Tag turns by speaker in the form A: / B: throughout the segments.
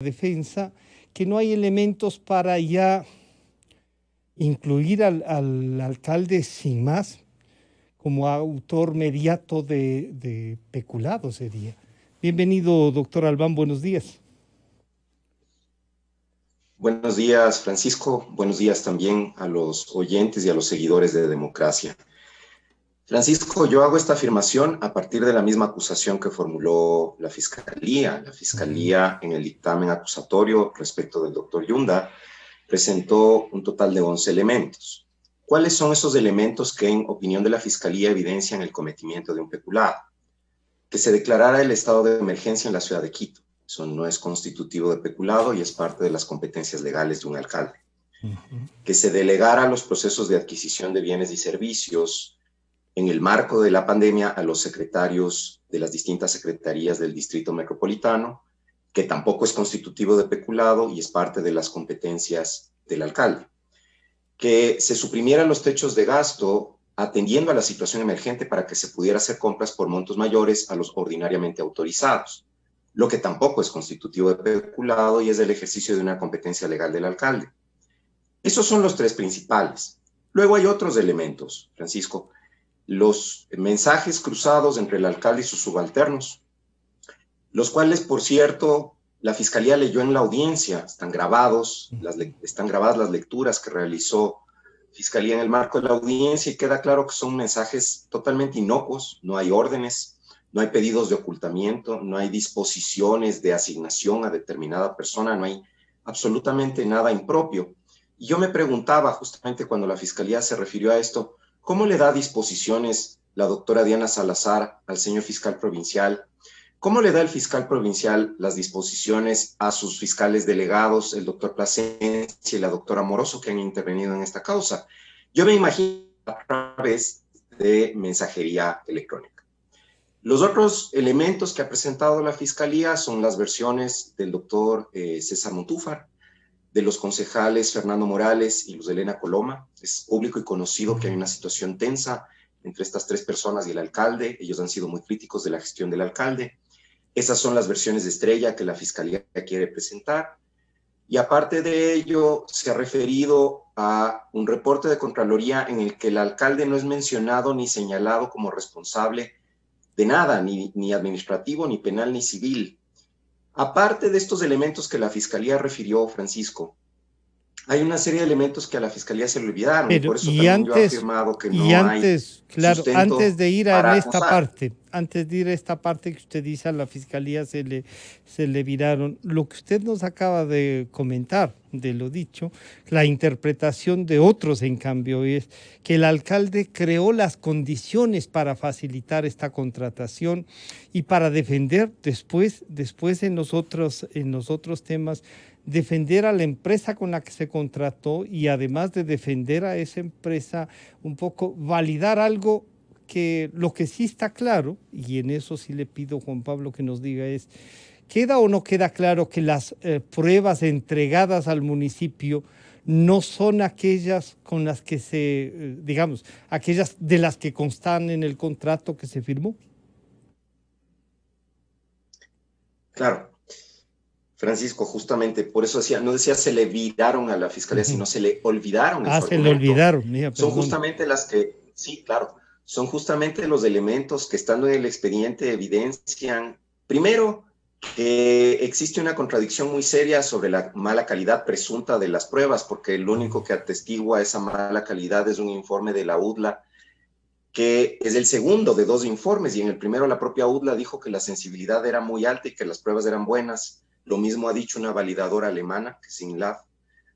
A: defensa, que no hay elementos para ya incluir al alcalde sin más como autor mediato de peculado sería. Bienvenido, doctor Albán, buenos días.
B: Buenos días, Francisco. Buenos días también a los oyentes y a los seguidores de Democracia. Francisco, yo hago esta afirmación a partir de la misma acusación que formuló la Fiscalía. La Fiscalía, en el dictamen acusatorio respecto del doctor Yunda, presentó un total de 11 elementos. ¿Cuáles son esos elementos que, en opinión de la Fiscalía, evidencian el cometimiento de un peculado? Que se declarara el estado de emergencia en la ciudad de Quito. Eso no es constitutivo de peculado y es parte de las competencias legales de un alcalde. Que se delegara los procesos de adquisición de bienes y servicios en el marco de la pandemia a los secretarios de las distintas secretarías del Distrito Metropolitano, que tampoco es constitutivo de peculado y es parte de las competencias del alcalde. Que se suprimieran los techos de gasto atendiendo a la situación emergente para que se pudiera hacer compras por montos mayores a los ordinariamente autorizados, lo que tampoco es constitutivo de peculado y es el ejercicio de una competencia legal del alcalde. Esos son los tres principales. Luego hay otros elementos, Francisco. Los mensajes cruzados entre el alcalde y sus subalternos, los cuales, por cierto, la Fiscalía leyó en la audiencia, están grabadas las lecturas que realizó Fiscalía en el marco de la audiencia y queda claro que son mensajes totalmente inocuos, no hay órdenes, no hay pedidos de ocultamiento, no hay disposiciones de asignación a determinada persona, no hay absolutamente nada impropio. Y yo me preguntaba justamente cuando la Fiscalía se refirió a esto, ¿cómo le da disposiciones la doctora Diana Salazar al señor fiscal provincial? ¿Cómo le da el fiscal provincial las disposiciones a sus fiscales delegados, el doctor Plasencia y la doctora Moroso, que han intervenido en esta causa? Yo me imagino a través de mensajería electrónica. Los otros elementos que ha presentado la Fiscalía son las versiones del doctor César Montúfar, de los concejales Fernando Morales y Luz Helena Coloma. Es público y conocido que hay una situación tensa entre estas tres personas y el alcalde. Ellos han sido muy críticos de la gestión del alcalde. Esas son las versiones de estrella que la Fiscalía quiere presentar. Y aparte de ello, se ha referido a un reporte de Contraloría en el que el alcalde no es mencionado ni señalado como responsable de nada, ni administrativo, ni penal, ni civil. Aparte de estos elementos que la Fiscalía refirió, Francisco, hay una serie de elementos que a la Fiscalía se le olvidaron y por eso también yo he afirmado que no hay sustento
A: antes de ir
B: para
A: esta
B: acusar.
A: parte, antes de ir a esta parte que usted dice a la Fiscalía se le viraron, lo que usted nos acaba de comentar, de lo dicho, la interpretación de otros en cambio es que el alcalde creó las condiciones para facilitar esta contratación y para defender después en los otros temas, defender a la empresa con la que se contrató y además de defender a esa empresa, un poco validar algo que lo que sí está claro, y en eso sí le pido, Juan Pablo, que nos diga es, ¿queda o no queda claro que las pruebas entregadas al municipio no son aquellas con las que digamos, aquellas de las que constan en el contrato que se firmó?
B: Claro. Francisco, justamente por eso decía, no decía se le viraron a la Fiscalía, sino se le olvidaron en su
A: se le
B: argumento.
A: olvidaron, mira,
B: Son
A: perdón.
B: justamente las que, sí, claro, son justamente los elementos que estando en el expediente evidencian, primero, que existe una contradicción muy seria sobre la mala calidad presunta de las pruebas, porque lo único que atestigua esa mala calidad es un informe de la UDLA, que es el segundo de dos informes, y en el primero la propia UDLA dijo que la sensibilidad era muy alta y que las pruebas eran buenas. Lo mismo ha dicho una validadora alemana, que es SYNLAB.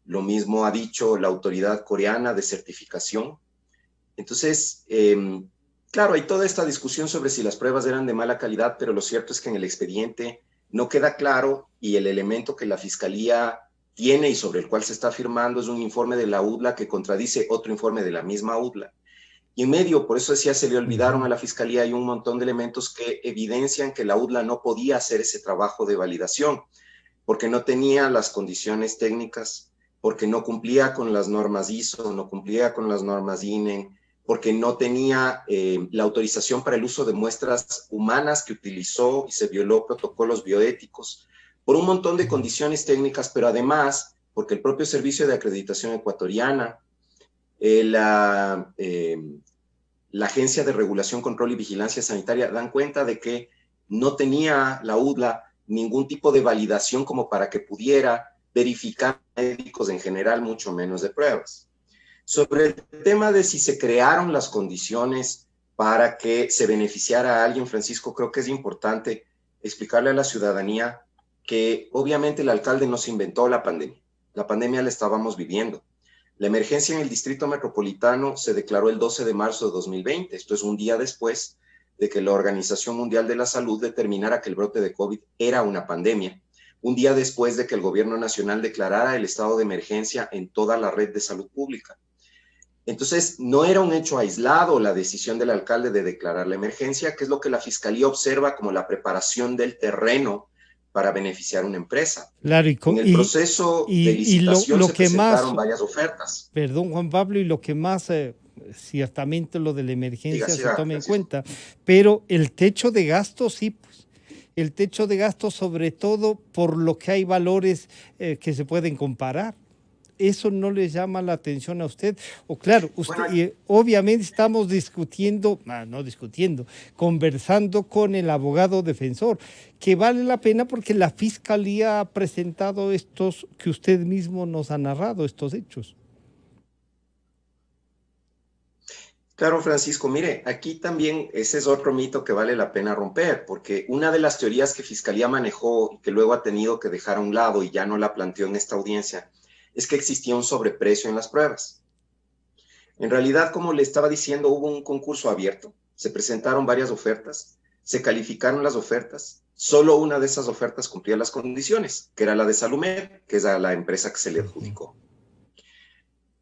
B: Lo mismo ha dicho la autoridad coreana de certificación. Entonces, claro, hay toda esta discusión sobre si las pruebas eran de mala calidad, pero lo cierto es que en el expediente no queda claro y el elemento que la Fiscalía tiene y sobre el cual se está afirmando es un informe de la UDLA que contradice otro informe de la misma UDLA. Y en medio, por eso decía, se le olvidaron a la Fiscalía, hay un montón de elementos que evidencian que la UDLA no podía hacer ese trabajo de validación, porque no tenía las condiciones técnicas, porque no cumplía con las normas ISO, no cumplía con las normas INE, porque no tenía la autorización para el uso de muestras humanas que utilizó y se violó protocolos bioéticos, por un montón de condiciones técnicas, pero además porque el propio Servicio de Acreditación Ecuatoriana, la Agencia de Regulación, Control y Vigilancia Sanitaria dan cuenta de que no tenía la UDLA ningún tipo de validación como para que pudiera verificar médicos en general, mucho menos de pruebas. Sobre el tema de si se crearon las condiciones para que se beneficiara a alguien, Francisco, creo que es importante explicarle a la ciudadanía que obviamente el alcalde no se inventó la pandemia. La pandemia la estábamos viviendo. La emergencia en el Distrito Metropolitano se declaró el 12 de marzo de 2020. Esto es un día después de que la Organización Mundial de la Salud determinara que el brote de COVID era una pandemia. Un día después de que el gobierno nacional declarara el estado de emergencia en toda la red de salud pública. Entonces, no era un hecho aislado la decisión del alcalde de declarar la emergencia, que es lo que la Fiscalía observa como la preparación del terreno para beneficiar una empresa.
A: Claro,
B: En el proceso de licitación se presentaron varias ofertas.
A: Perdón, Juan Pablo, y lo que más, ciertamente lo de la emergencia se toma en cuenta, pero el techo de gastos sí, pues, el techo de gastos sobre todo por lo que hay valores que se pueden comparar. ¿Eso no le llama la atención a usted? O claro, usted, bueno, obviamente estamos conversando con el abogado defensor, que vale la pena porque la Fiscalía ha presentado estos que usted mismo nos ha narrado, estos hechos.
B: Claro, Francisco, mire, aquí también ese es otro mito que vale la pena romper, porque una de las teorías que Fiscalía manejó y que luego ha tenido que dejar a un lado y ya no la planteó en esta audiencia, es que existía un sobreprecio en las pruebas. En realidad, como le estaba diciendo, hubo un concurso abierto, se presentaron varias ofertas, se calificaron las ofertas, solo una de esas ofertas cumplía las condiciones, que era la de Salumed, que es a la empresa que se le adjudicó.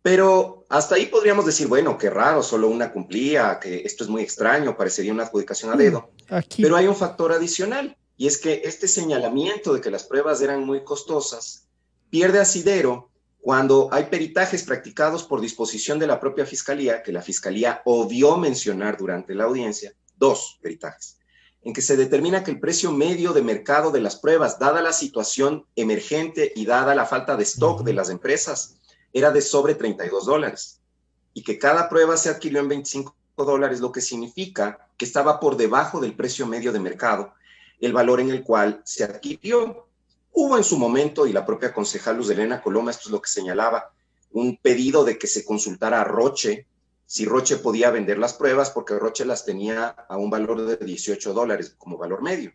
B: Pero hasta ahí podríamos decir, bueno, qué raro, solo una cumplía, que esto es muy extraño, parecería una adjudicación a dedo. Pero hay un factor adicional, y es que este señalamiento de que las pruebas eran muy costosas pierde asidero cuando hay peritajes practicados por disposición de la propia Fiscalía, que la Fiscalía obvió mencionar durante la audiencia, 2 peritajes, en que se determina que el precio medio de mercado de las pruebas, dada la situación emergente y dada la falta de stock de las empresas, era de sobre $32, y que cada prueba se adquirió en $25, lo que significa que estaba por debajo del precio medio de mercado, el valor en el cual se adquirió. Hubo en su momento, y la propia concejal Luz Helena Coloma, esto es lo que señalaba, un pedido de que se consultara a Roche, si Roche podía vender las pruebas, porque Roche las tenía a un valor de $18 como valor medio.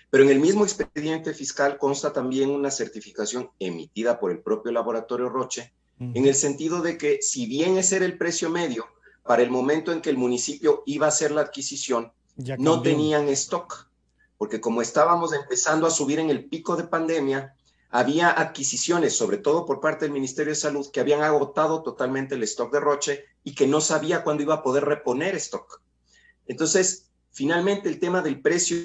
B: Pero en el mismo expediente fiscal consta también una certificación emitida por el propio laboratorio Roche, en el sentido de que si bien ese era el precio medio, para el momento en que el municipio iba a hacer la adquisición, no tenían stock, porque como estábamos empezando a subir en el pico de pandemia, había adquisiciones, sobre todo por parte del Ministerio de Salud, que habían agotado totalmente el stock de Roche y que no sabía cuándo iba a poder reponer stock. Entonces, finalmente el tema del precio,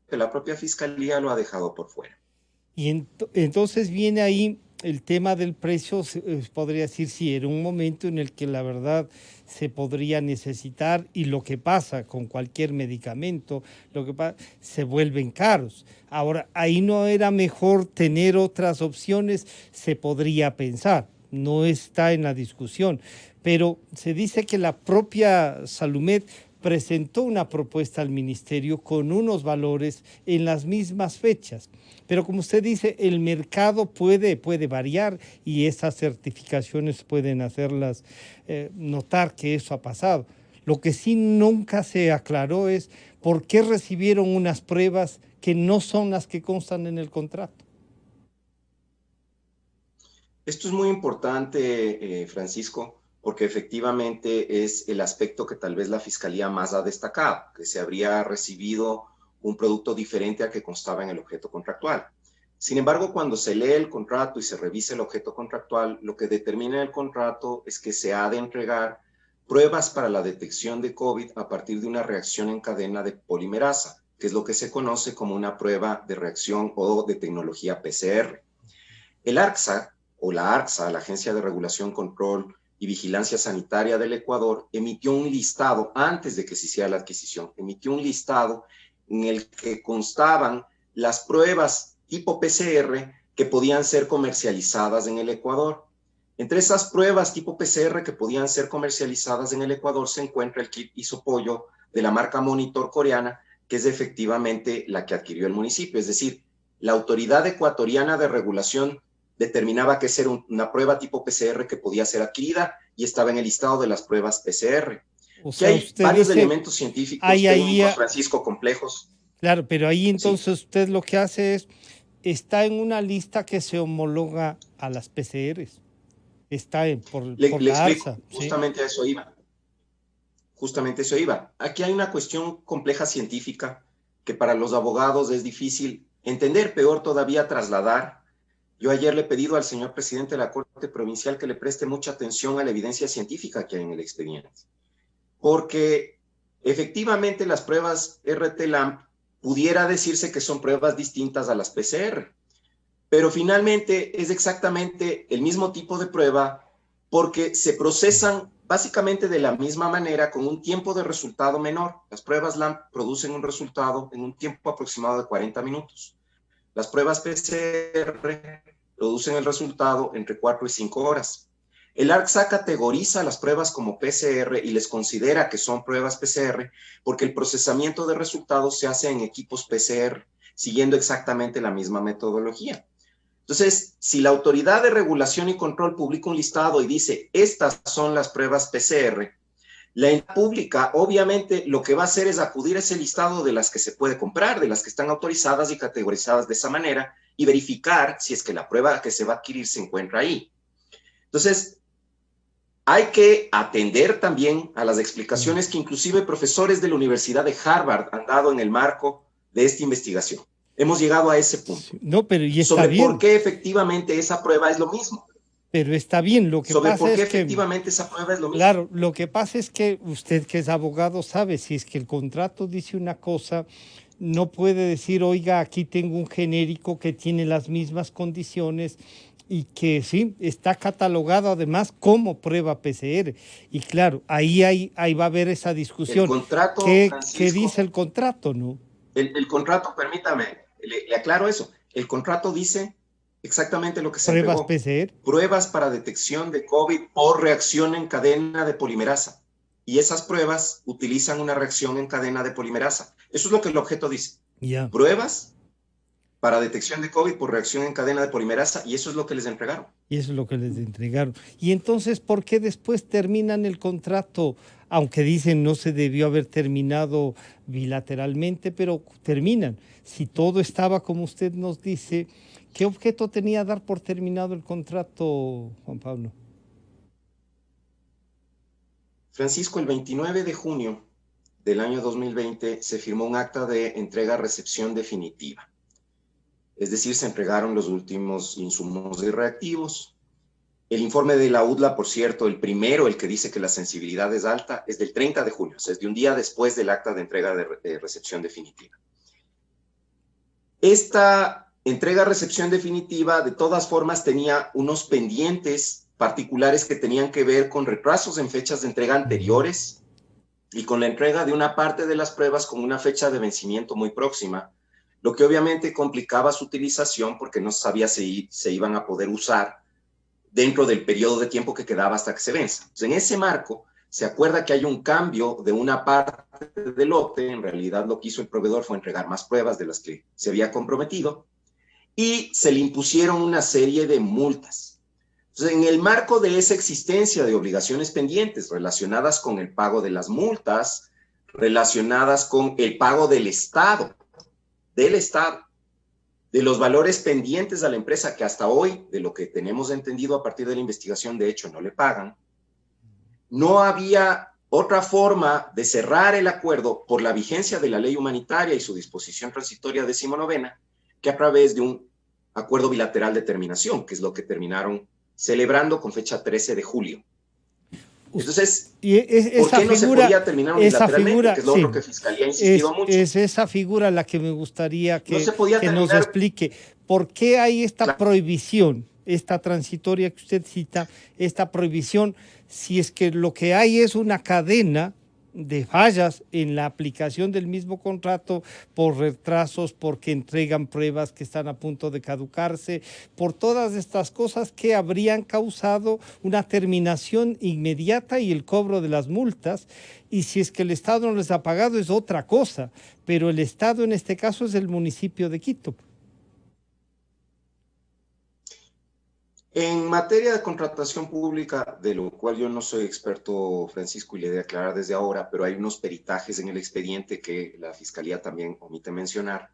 B: que la propia Fiscalía lo ha dejado por fuera.
A: Y entonces viene ahí el tema del precio, podría decir, sí, era un momento en el que la verdad se podría necesitar, y lo que pasa con cualquier medicamento, se vuelven caros. Ahora, ahí no era mejor tener otras opciones, se podría pensar, no está en la discusión, pero se dice que la propia Salumed presentó una propuesta al ministerio con unos valores en las mismas fechas. Pero como usted dice, el mercado puede variar y esas certificaciones pueden hacerlas notar que eso ha pasado. Lo que sí nunca se aclaró es por qué recibieron unas pruebas que no son las que constan en el contrato.
B: Esto es muy importante, Francisco, porque efectivamente es el aspecto que tal vez la Fiscalía más ha destacado, que se habría recibido un producto diferente al que constaba en el objeto contractual. Sin embargo, cuando se lee el contrato y se revisa el objeto contractual, lo que determina el contrato es que se ha de entregar pruebas para la detección de COVID a partir de una reacción en cadena de polimerasa, que es lo que se conoce como una prueba de reacción o de tecnología PCR. El ARCSA, o la ARCSA, la Agencia de Regulación, Control y Vigilancia Sanitaria del Ecuador, emitió un listado, antes de que se hiciera la adquisición, emitió un listado en el que constaban las pruebas tipo PCR que podían ser comercializadas en el Ecuador. Entre esas pruebas tipo PCR que podían ser comercializadas en el Ecuador se encuentra el kit Isopollo de la marca Monitor coreana, que es efectivamente la que adquirió el municipio. Es decir, la autoridad ecuatoriana de regulación determinaba que era una prueba tipo PCR que podía ser adquirida y estaba en el listado de las pruebas PCR.
A: O
B: Que
A: sea,
B: hay
A: usted
B: varios
A: dice,
B: elementos científicos,
A: hay ahí,
B: técnicos, Francisco, complejos.
A: claro, pero ahí
B: Sí,
A: entonces usted lo que hace es, está en una lista que se homologa a las PCRs, está por
B: le
A: la
B: explico,
A: ARSA, ¿sí?
B: justamente a eso iba. Justamente eso iba. Aquí hay una cuestión compleja científica que para los abogados es difícil entender, peor todavía trasladar. Yo ayer le he pedido al señor presidente de la Corte Provincial que le preste mucha atención a la evidencia científica que hay en el expediente, porque efectivamente las pruebas RT-LAMP pudiera decirse que son pruebas distintas a las PCR, pero finalmente es exactamente el mismo tipo de prueba porque se procesan básicamente de la misma manera con un tiempo de resultado menor. Las pruebas LAMP producen un resultado en un tiempo aproximado de 40 minutos. Las pruebas PCR producen el resultado entre 4 y 5 horas. El ARCSA categoriza las pruebas como PCR y les considera que son pruebas PCR porque el procesamiento de resultados se hace en equipos PCR, siguiendo exactamente la misma metodología. Entonces, si la Autoridad de Regulación y Control publica un listado y dice, estas son las pruebas PCR, la entidad pública obviamente lo que va a hacer es acudir a ese listado de las que se puede comprar, de las que están autorizadas y categorizadas de esa manera, y verificar si es que la prueba que se va a adquirir se encuentra ahí. Entonces, hay que atender también a las explicaciones que inclusive profesores de la Universidad de Harvard han dado en el marco de esta investigación. Hemos llegado a ese punto.
A: No, pero y está
B: Sobre por
A: bien,
B: qué efectivamente esa prueba es lo mismo.
A: pero está bien. Lo que
B: Sobre
A: pasa
B: por qué
A: es que,
B: efectivamente esa prueba es lo mismo.
A: claro, lo que pasa es que usted que es abogado sabe, si es que el contrato dice una cosa, no puede decir, oiga, aquí tengo un genérico que tiene las mismas condiciones y que sí, está catalogado además como prueba PCR. Y claro, ahí va a haber esa
B: El
A: discusión.
B: contrato,
A: ¿Qué dice
B: Francisco,
A: el contrato, no?
B: el contrato, permítame, le aclaro eso. El contrato dice exactamente lo que se
A: Pruebas
B: entregó.
A: PCR.
B: Pruebas para detección de COVID por reacción en cadena de polimerasa. Y esas pruebas utilizan una reacción en cadena de polimerasa. Eso es lo que el objeto dice.
A: Ya.
B: Pruebas para detección de COVID por reacción en cadena de polimerasa, y eso es lo que les entregaron.
A: Y eso es lo que les entregaron. Y entonces, ¿por qué después terminan el contrato? Aunque dicen no se debió haber terminado bilateralmente, pero terminan. Si todo estaba como usted nos dice, ¿qué objeto tenía dar por terminado el contrato, Juan Pablo?
B: Francisco, el 29 de junio del año 2020 se firmó un acta de entrega-recepción definitiva. Es decir, se entregaron los últimos insumos y reactivos. El informe de la UDLA, por cierto, el primero, el que dice que la sensibilidad es alta, es del 30 de junio, o sea, es de un día después del acta de entrega de recepción definitiva. Esta entrega-recepción definitiva, de todas formas, tenía unos pendientes particulares que tenían que ver con retrasos en fechas de entrega anteriores y con la entrega de una parte de las pruebas con una fecha de vencimiento muy próxima, lo que obviamente complicaba su utilización porque no sabía si se iban a poder usar dentro del periodo de tiempo que quedaba hasta que se venza. Entonces, en ese marco, se acuerda que hay un cambio de una parte del lote, en realidad lo que hizo el proveedor fue entregar más pruebas de las que se había comprometido, y se le impusieron una serie de multas. Entonces, en el marco de esa existencia de obligaciones pendientes relacionadas con el pago de las multas, relacionadas con el pago del Estado, de los valores pendientes a la empresa que hasta hoy, de lo que tenemos entendido a partir de la investigación, de hecho no le pagan, no había otra forma de cerrar el acuerdo por la vigencia de la ley humanitaria y su disposición transitoria 19ª que a través de un acuerdo bilateral de terminación, que es lo que terminaron celebrando con fecha 13 de julio. Entonces,
A: y
B: ¿por qué no se podía terminar unilateralmente? Que es lo
A: sí,
B: otro que Fiscalía ha insistido mucho.
A: es esa figura la que me gustaría
B: No se podía
A: que nos
B: terminar.
A: explique. ¿Por qué hay esta
B: Claro.
A: prohibición, esta transitoria que usted cita, esta prohibición, si es que lo que hay es una cadena de fallas en la aplicación del mismo contrato por retrasos, porque entregan pruebas que están a punto de caducarse, por todas estas cosas que habrían causado una terminación inmediata y el cobro de las multas. Y si es que el Estado no les ha pagado es otra cosa, pero el Estado en este caso es el municipio de Quito.
B: En materia de contratación pública, de lo cual yo no soy experto, Francisco, y le he de aclarar desde ahora, pero hay unos peritajes en el expediente que la Fiscalía también omite mencionar.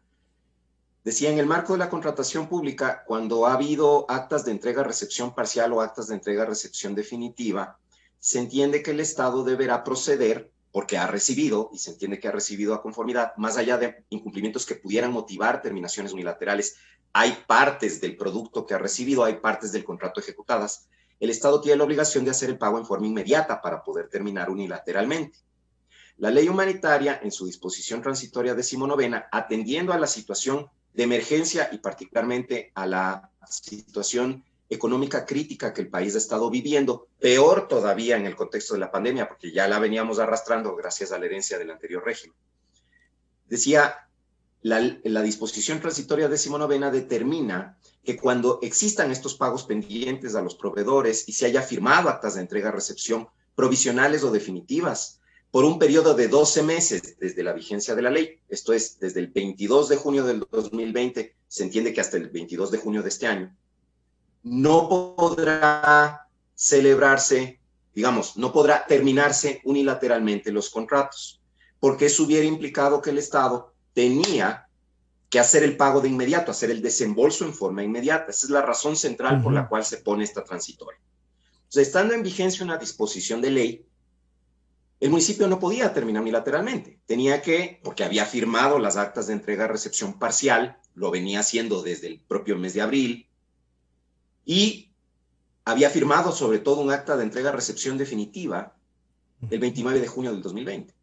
B: Decía, en el marco de la contratación pública, cuando ha habido actas de entrega-recepción parcial o actas de entrega-recepción definitiva, se entiende que el Estado deberá proceder, porque ha recibido, y se entiende que ha recibido a conformidad, más allá de incumplimientos que pudieran motivar terminaciones unilaterales, hay partes del producto que ha recibido, hay partes del contrato ejecutadas, el Estado tiene la obligación de hacer el pago en forma inmediata para poder terminar unilateralmente. La ley humanitaria, en su disposición transitoria 19ª, atendiendo a la situación de emergencia y particularmente a la situación económica crítica que el país ha estado viviendo, peor todavía en el contexto de la pandemia, porque ya la veníamos arrastrando gracias a la herencia del anterior régimen. Decía, la disposición transitoria 19ª determina que cuando existan estos pagos pendientes a los proveedores y se haya firmado actas de entrega-recepción provisionales o definitivas por un periodo de 12 meses desde la vigencia de la ley, esto es, desde el 22 de junio del 2020, se entiende que hasta el 22 de junio de este año, no podrá celebrarse, digamos, no podrá terminarse unilateralmente los contratos, porque eso hubiera implicado que el Estado tenía que hacer el pago de inmediato, hacer el desembolso en forma inmediata. Esa es la razón central por la cual se pone esta transitoria. Entonces, estando en vigencia una disposición de ley, el municipio no podía terminar unilateralmente. Tenía que, porque había firmado las actas de entrega-recepción parcial, lo venía haciendo desde el propio mes de abril, y había firmado sobre todo un acta de entrega-recepción definitiva el 29 de junio del 2020.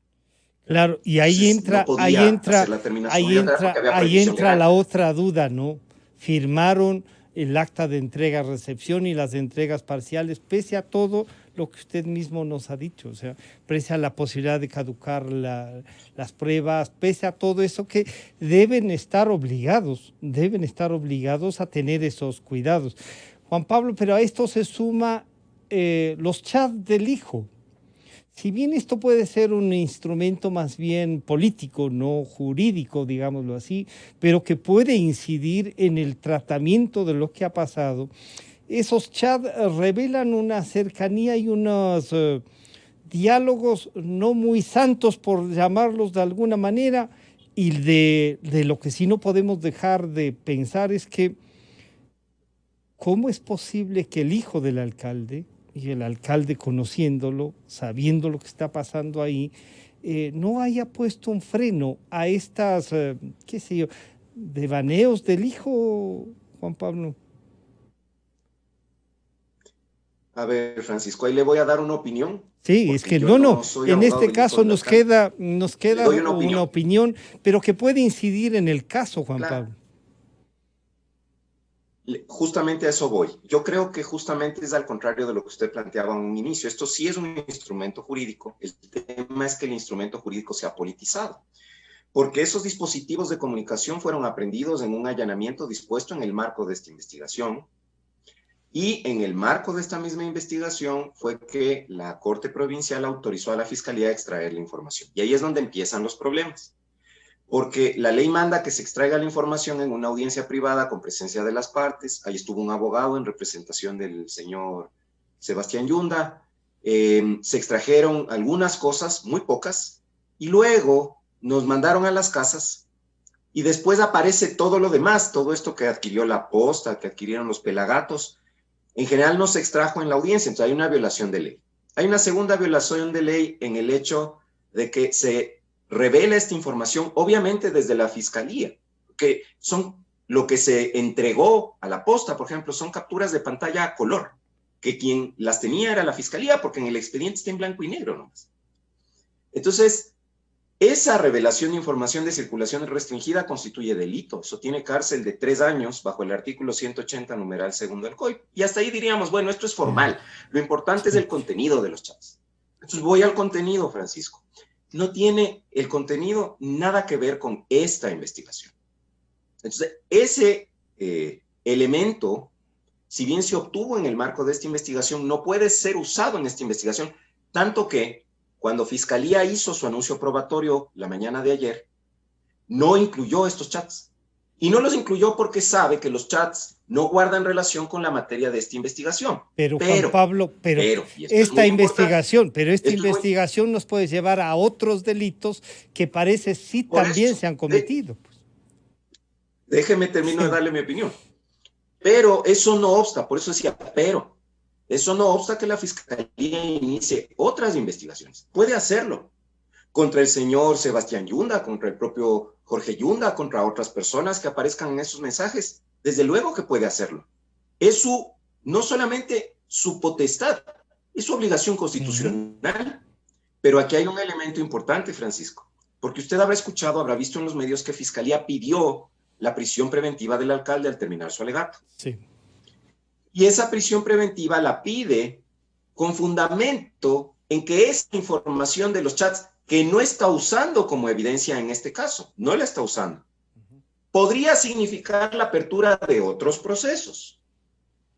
A: Claro, y ahí
B: Entonces,
A: entra,
B: no podía hacer la terminación porque había
A: ahí
B: prohibición
A: entra
B: legal.
A: la otra duda, ¿no? Firmaron el acta de entrega-recepción y las entregas parciales, pese a todo lo que usted mismo nos ha dicho, o sea, pese a la posibilidad de caducar las pruebas, pese a todo eso que deben estar obligados a tener esos cuidados. Juan Pablo, pero a esto se suma los chats del hijo. Si bien esto puede ser un instrumento más bien político, no jurídico, digámoslo así, pero que puede incidir en el tratamiento de lo que ha pasado, esos chats revelan una cercanía y unos diálogos no muy santos, por llamarlos de alguna manera, y de lo que sí no podemos dejar de pensar es que ¿cómo es posible que el hijo del alcalde, y el alcalde conociéndolo, sabiendo lo que está pasando ahí, no haya puesto un freno a estas, qué sé yo, devaneos del hijo, Juan Pablo?
B: A ver, Francisco, ahí le voy a dar una opinión,
A: Sí, es
B: porque
A: que
B: yo
A: no,
B: no soy
A: en
B: abogado
A: este
B: del hijo
A: caso
B: del alcalde.
A: nos
B: Le
A: queda
B: doy una
A: una
B: opinión.
A: opinión, pero que puede incidir en el caso, Juan
B: Claro.
A: Pablo.
B: Justamente a eso voy. Yo creo que justamente es al contrario de lo que usted planteaba en un inicio. Esto sí es un instrumento jurídico. El tema es que el instrumento jurídico se ha politizado, porque esos dispositivos de comunicación fueron aprendidos en un allanamiento dispuesto en el marco de esta investigación. Y en el marco de esta misma investigación fue que la Corte Provincial autorizó a la Fiscalía a extraer la información. Y ahí es donde empiezan los problemas. Porque la ley manda que se extraiga la información en una audiencia privada con presencia de las partes. Ahí estuvo un abogado en representación del señor Sebastián Yunda. Se extrajeron algunas cosas, muy pocas, y luego nos mandaron a las casas y después aparece todo lo demás, todo esto que adquirió la posta, que adquirieron los pelagatos. En general no se extrajo en la audiencia, entonces hay una violación de ley. Hay una segunda violación de ley en el hecho de que se revela esta información, obviamente desde la fiscalía, que son lo que se entregó a la posta, por ejemplo, son capturas de pantalla a color, que quien las tenía era la fiscalía, porque en el expediente está en blanco y negro nomás. Entonces, esa revelación de información de circulación restringida constituye delito. Eso tiene cárcel de 3 años bajo el artículo 180, numeral segundo del COIP. Y hasta ahí diríamos, bueno, esto es formal. Lo importante es el contenido de los chats. Entonces voy al contenido, Francisco. no tiene el contenido nada que ver con esta investigación. Entonces, ese elemento, si bien se obtuvo en el marco de esta investigación, no puede ser usado en esta investigación, tanto que cuando Fiscalía hizo su anuncio probatorio la mañana de ayer, no incluyó estos chats. Y no los incluyó porque sabe que los chats no guardan relación con la materia de esta investigación.
A: Pero Juan Pablo,
B: y esto es muy importante,
A: esta investigación nos puede llevar a otros delitos que parece sí también se han cometido.
B: Déjeme terminar de darle mi opinión. Pero eso no obsta, por eso decía, pero eso no obsta que la Fiscalía inicie otras investigaciones. Puede hacerlo contra el señor Sebastián Yunda, contra el propio Jorge Yunda, contra otras personas que aparezcan en esos mensajes. Desde luego que puede hacerlo. Es no solamente su potestad, es su obligación constitucional. Pero aquí hay un elemento importante, Francisco, porque usted habrá escuchado, habrá visto en los medios que Fiscalía pidió la prisión preventiva del alcalde al terminar su alegato.
A: Sí.
B: Y esa prisión preventiva la pide con fundamento en que esa información de los chats que no está usando como evidencia en este caso, no la está usando, podría significar la apertura de otros procesos.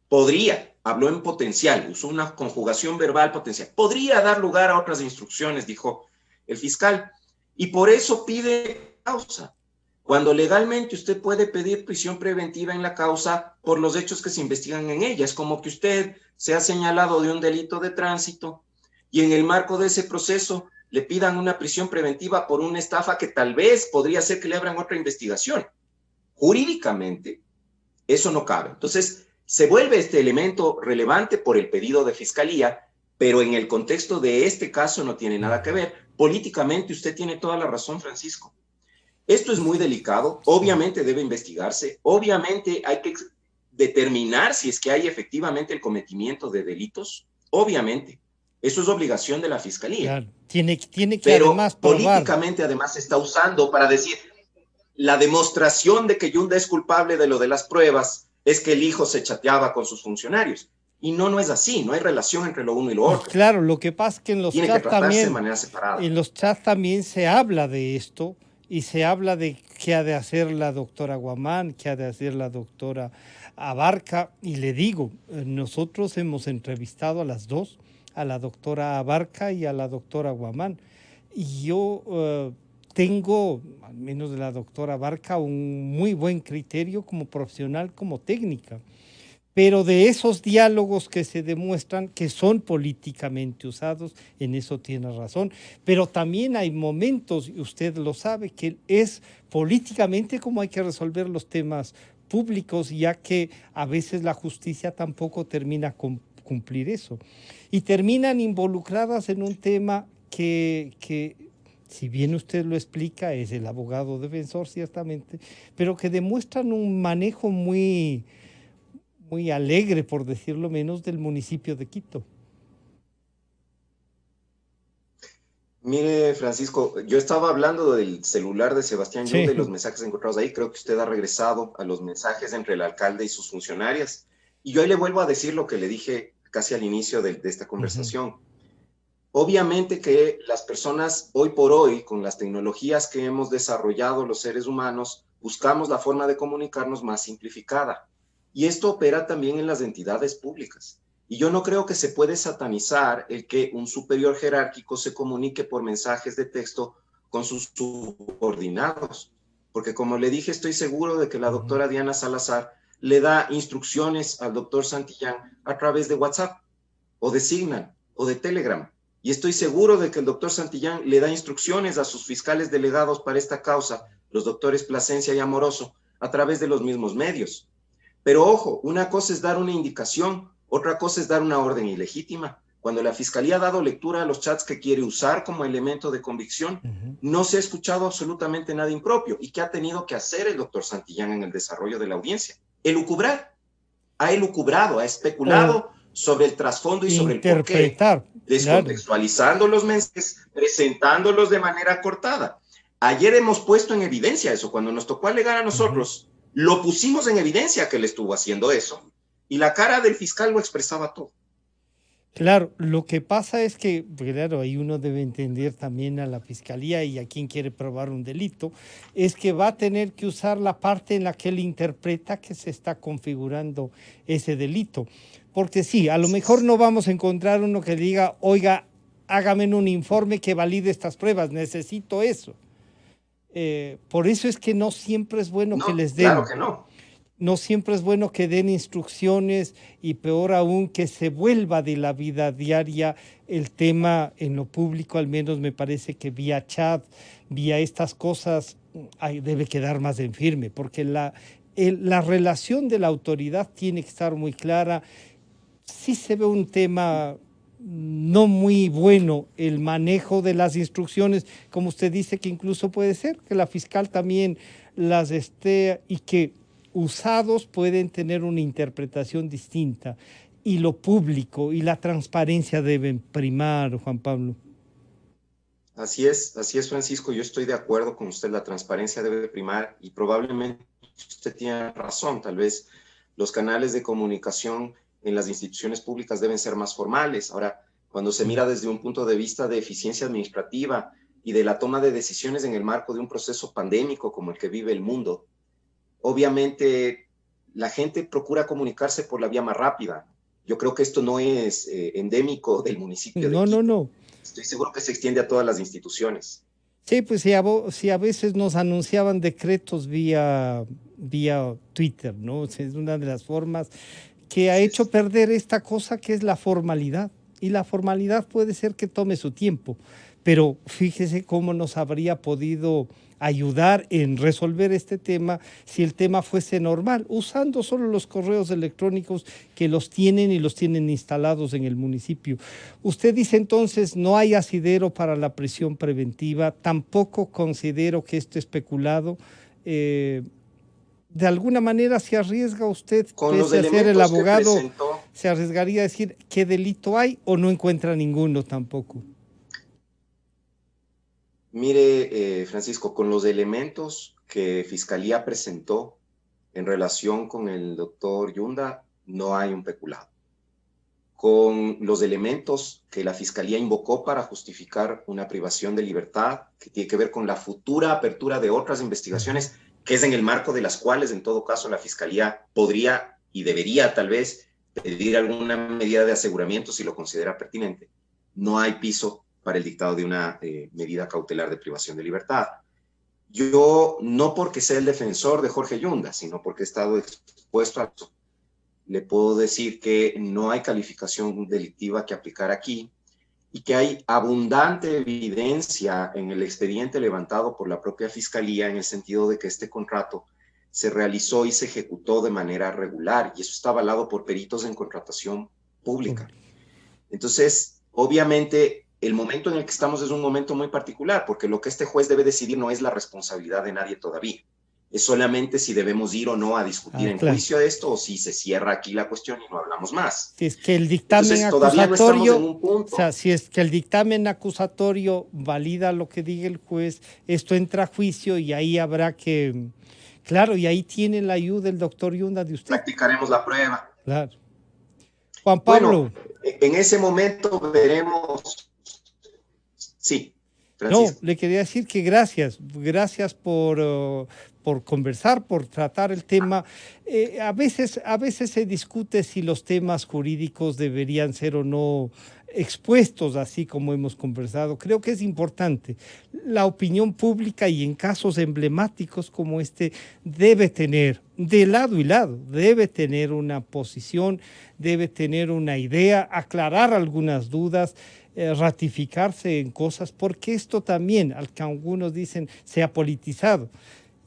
B: Podría, habló en potencial, usó una conjugación verbal potencial, podría dar lugar a otras instrucciones, dijo el fiscal, y por eso pide causa. Cuando legalmente usted puede pedir prisión preventiva en la causa por los hechos que se investigan en ella. Es como que usted se ha señalado de un delito de tránsito y en el marco de ese proceso le pidan una prisión preventiva por una estafa que tal vez podría ser que le abran otra investigación. Jurídicamente, eso no cabe. Entonces, se vuelve este elemento relevante por el pedido de Fiscalía, pero en el contexto de este caso no tiene nada que ver. Políticamente, usted tiene toda la razón, Francisco. Esto es muy delicado, obviamente debe investigarse, obviamente hay que determinar si es que hay efectivamente el cometimiento de delitos, obviamente, eso es obligación de la Fiscalía.
A: Claro. Tiene que
B: pero
A: además probar.
B: Políticamente además se está usando para decir, la demostración de que Yunda es culpable de lo de las pruebas es que el hijo se chateaba con sus funcionarios. Y no es así, no hay relación entre lo uno y lo otro.
A: Claro, lo que pasa es que en los
B: Tiene
A: chats
B: que tratarse
A: también,
B: de manera separada.
A: En los chats también se habla de esto. Y se habla de qué ha de hacer la doctora Guamán, qué ha de hacer la doctora Abarca. Y le digo, nosotros hemos entrevistado a las dos, a la doctora Abarca y a la doctora Guamán. Y yo tengo, al menos de la doctora Abarca, un muy buen criterio como profesional, como técnica. Pero de esos diálogos que se demuestran que son políticamente usados, en eso tiene razón. Pero también hay momentos, y usted lo sabe, que es políticamente como hay que resolver los temas públicos, ya que a veces la justicia tampoco termina con cumplir eso. Y terminan involucradas en un tema que si bien usted lo explica, es el abogado defensor ciertamente, pero que demuestran un manejo muy alegre, por decirlo menos, del municipio de Quito.
B: Mire, Francisco, yo estaba hablando del celular de Sebastián Yunda y los mensajes encontrados ahí. Creo que usted ha regresado a los mensajes entre el alcalde y sus funcionarias. Y yo ahí le vuelvo a decir lo que le dije casi al inicio de esta conversación. Obviamente que las personas hoy por hoy, con las tecnologías que hemos desarrollado los seres humanos, buscamos la forma de comunicarnos más simplificada. Y esto opera también en las entidades públicas. Y yo no creo que se puede satanizar el que un superior jerárquico se comunique por mensajes de texto con sus subordinados. Porque como le dije, estoy seguro de que la doctora Diana Salazar le da instrucciones al doctor Santillán a través de WhatsApp, o de Signal, o de Telegram. Y estoy seguro de que el doctor Santillán le da instrucciones a sus fiscales delegados para esta causa, los doctores Plasencia y Amoroso, a través de los mismos medios. Pero ojo, una cosa es dar una indicación, otra cosa es dar una orden ilegítima. Cuando la Fiscalía ha dado lectura a los chats que quiere usar como elemento de convicción, no se ha escuchado absolutamente nada impropio. ¿Y qué ha tenido que hacer el doctor Santillán en el desarrollo de la audiencia? Elucubrar. Ha elucubrado, ha especulado sobre el trasfondo y sobre el porqué, descontextualizando los mensajes, presentándolos de manera cortada. Ayer hemos puesto en evidencia eso. Cuando nos tocó alegar a nosotros, lo pusimos en evidencia que él estuvo haciendo eso. Y la cara del fiscal lo expresaba todo.
A: Claro, lo que pasa es que, claro, ahí uno debe entender también a la fiscalía y a quien quiere probar un delito, es que va a tener que usar la parte en la que él interpreta que se está configurando ese delito. Porque sí, a lo mejor no vamos a encontrar uno que diga, oiga, hágame un informe que valide estas pruebas, necesito eso. Por eso es que no siempre es bueno que
B: No,
A: les
B: claro
A: den.
B: que no.
A: No siempre es bueno que den instrucciones y peor aún que se vuelva de la vida diaria el tema en lo público, al menos me parece que vía chat, vía estas cosas, debe quedar más en firme, porque la relación de la autoridad tiene que estar muy clara. Sí se ve un tema no muy bueno el manejo de las instrucciones, como usted dice que incluso puede ser que la fiscal también las esté y que usados pueden tener una interpretación distinta y lo público y la transparencia deben primar, Juan Pablo.
B: Así es, Francisco. Yo estoy de acuerdo con usted. La transparencia debe primar y probablemente usted tiene razón. Tal vez los canales de comunicación en las instituciones públicas deben ser más formales. Ahora, cuando se mira desde un punto de vista de eficiencia administrativa y de la toma de decisiones en el marco de un proceso pandémico como el que vive el mundo, obviamente la gente procura comunicarse por la vía más rápida. Yo creo que esto no es endémico del municipio de
A: No, no,
B: Quito.
A: no.
B: Estoy seguro que se extiende a todas las instituciones.
A: Sí, pues si a veces nos anunciaban decretos vía Twitter, ¿no? O sea, es una de las formas que ha
B: Así
A: hecho
B: es.
A: perder esta cosa que es la formalidad. Y la formalidad puede ser que tome su tiempo, pero fíjese cómo nos habría podido ayudar en resolver este tema si el tema fuese normal, usando solo los correos electrónicos que los tienen y los tienen instalados en el municipio. Usted dice entonces no hay asidero para la prisión preventiva, tampoco considero que esté especulado. De alguna manera se arriesga usted,
B: Con los
A: pese a ser el
B: elementos que
A: abogado,
B: presentó,
A: se arriesgaría a decir qué delito hay o no encuentra ninguno tampoco.
B: mire, Francisco, con los elementos que Fiscalía presentó en relación con el doctor Yunda, no hay un peculado. Con los elementos que la Fiscalía invocó para justificar una privación de libertad, que tiene que ver con la futura apertura de otras investigaciones, que es en el marco de las cuales, en todo caso, la Fiscalía podría y debería tal vez pedir alguna medida de aseguramiento si lo considera pertinente. No hay piso para el dictado de una medida cautelar de privación de libertad. Yo, no porque sea el defensor de Jorge Yunda, sino porque he estado expuesto a eso, le puedo decir que no hay calificación delictiva que aplicar aquí y que hay abundante evidencia en el expediente levantado por la propia Fiscalía en el sentido de que este contrato se realizó y se ejecutó de manera regular y eso está avalado por peritos en contratación pública. Entonces, obviamente, el momento en el que estamos es un momento muy particular porque lo que este juez debe decidir no es la responsabilidad de nadie todavía. Es solamente si debemos ir o no a discutir en
A: Claro.
B: juicio de esto o si se cierra aquí la cuestión y no hablamos más.
A: Si es que el dictamen
B: Entonces, todavía no estamos
A: acusatorio,
B: en
A: o
B: un
A: sea,
B: punto.
A: si es que el dictamen acusatorio valida lo que diga el juez, esto entra a juicio y ahí habrá que, claro, y ahí tiene la ayuda del doctor Yunda de usted.
B: Practicaremos la prueba.
A: Claro. Juan
B: Bueno,
A: Pablo.
B: en ese momento veremos. Sí,
A: No,
B: Francisco.
A: le quería decir que gracias por conversar, por tratar el tema. A veces se discute si los temas jurídicos deberían ser o no expuestos, así como hemos conversado. Creo que es importante. La opinión pública y en casos emblemáticos como este debe tener, de lado y lado, debe tener una posición, debe tener una idea, aclarar algunas dudas, ratificarse en cosas, porque esto también, al que algunos dicen, se ha politizado.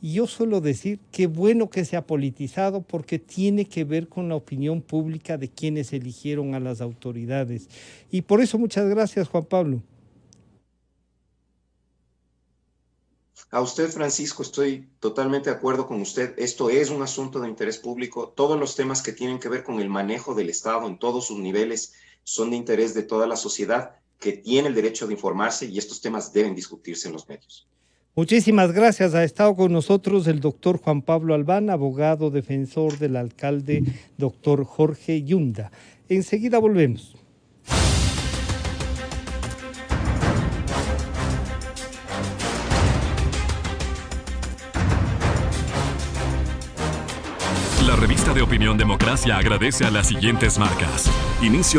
A: Y yo suelo decir, qué bueno que se ha politizado porque tiene que ver con la opinión pública de quienes eligieron a las autoridades. Y por eso muchas gracias, Juan Pablo.
B: A usted, Francisco, estoy totalmente de acuerdo con usted. Esto es un asunto de interés público. Todos los temas que tienen que ver con el manejo del Estado en todos sus niveles son de interés de toda la sociedad que tiene el derecho de informarse y estos temas deben discutirse en los medios.
A: Muchísimas gracias. Ha estado con nosotros el doctor Juan Pablo Albán, abogado defensor del alcalde doctor Jorge Yunda. Enseguida volvemos.
C: Unión Democracia agradece a las siguientes marcas. Inicio